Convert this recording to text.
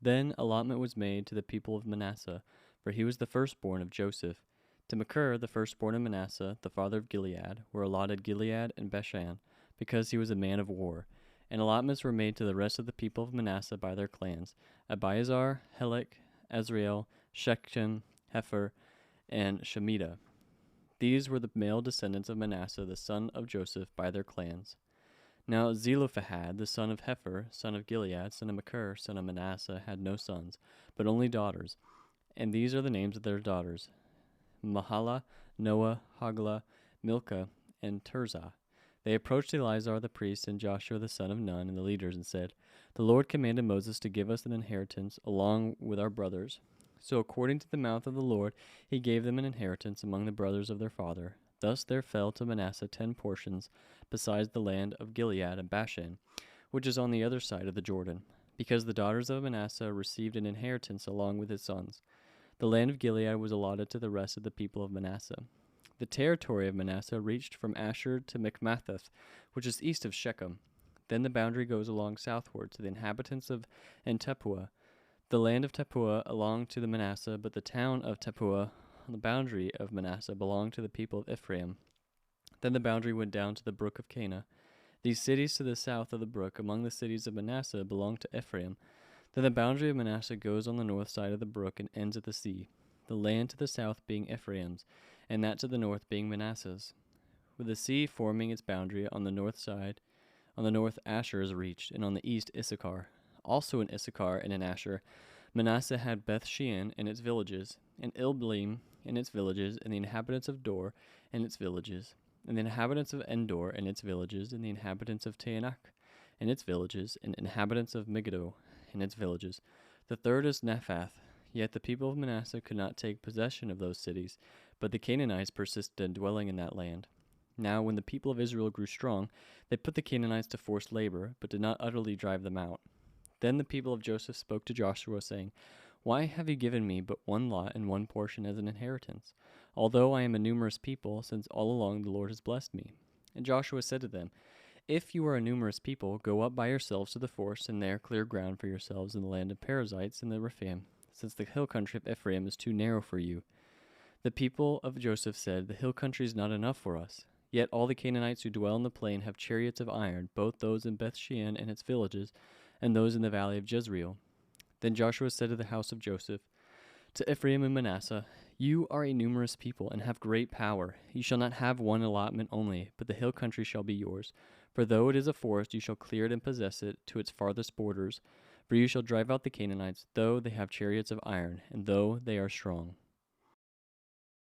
Then allotment was made to the people of Manasseh, for he was the firstborn of Joseph. To Machir, the firstborn of Manasseh, the father of Gilead, were allotted Gilead and Bashan, because he was a man of war. And allotments were made to the rest of the people of Manasseh by their clans: Abiezar, Helek, Azrael, Shechem, Hepher, and Shemida. These were the male descendants of Manasseh the son of Joseph by their clans. Now Zelophehad, the son of Hepher, son of Gilead, son of Machir, son of Manasseh, had no sons, but only daughters. And these are the names of their daughters: Mahalah, Noah, Haglah, Milcah, and Tirzah. They approached Eleazar the priest and Joshua the son of Nun and the leaders and said, "The Lord commanded Moses to give us an inheritance along with our brothers. So according to the mouth of the Lord, he gave them an inheritance among the brothers of their father. Thus there fell to Manasseh 10 portions, besides the land of Gilead and Bashan, which is on the other side of the Jordan, because the daughters of Manasseh received an inheritance along with his sons. The land of Gilead was allotted to the rest of the people of Manasseh. The territory of Manasseh reached from Asher to Michmatheth, which is east of Shechem. Then the boundary goes along southward to the inhabitants of En-Tappuah. The land of Tappuah belonged to the Manasseh, but the town of Tappuah on the boundary of Manasseh belonged to the people of Ephraim. Then the boundary went down to the brook of Cana. These cities to the south of the brook among the cities of Manasseh belonged to Ephraim. Then the boundary of Manasseh goes on the north side of the brook and ends at the sea, the land to the south being Ephraim's, and that to the north being Manasseh's, with the sea forming its boundary. On the north side, on the north Asher is reached, and on the east Issachar. Also in Issachar and in Asher, Manasseh had Beth Shean and its villages, and Ibleam and its villages, and the inhabitants of Dor and its villages, and the inhabitants of Endor and its villages, and the inhabitants of Taanach and its villages, and inhabitants of Megiddo and its villages. The third is Naphath. Yet the people of Manasseh could not take possession of those cities, but the Canaanites persisted in dwelling in that land. Now when the people of Israel grew strong, they put the Canaanites to forced labor, but did not utterly drive them out. Then the people of Joseph spoke to Joshua, saying, "Why have you given me but one lot and one portion as an inheritance, although I am a numerous people, since all along the Lord has blessed me?" And Joshua said to them, "If you are a numerous people, go up by yourselves to the forest, and there clear ground for yourselves in the land of Perizzites and the Rephaim, since the hill country of Ephraim is too narrow for you." The people of Joseph said, "The hill country is not enough for us. Yet all the Canaanites who dwell in the plain have chariots of iron, both those in Beth Shean and its villages, and those in the valley of Jezreel." Then Joshua said to the house of Joseph, to Ephraim and Manasseh, "You are a numerous people, and have great power. You shall not have one allotment only, but the hill country shall be yours. For though it is a forest, you shall clear it and possess it to its farthest borders. For you shall drive out the Canaanites, though they have chariots of iron, and though they are strong."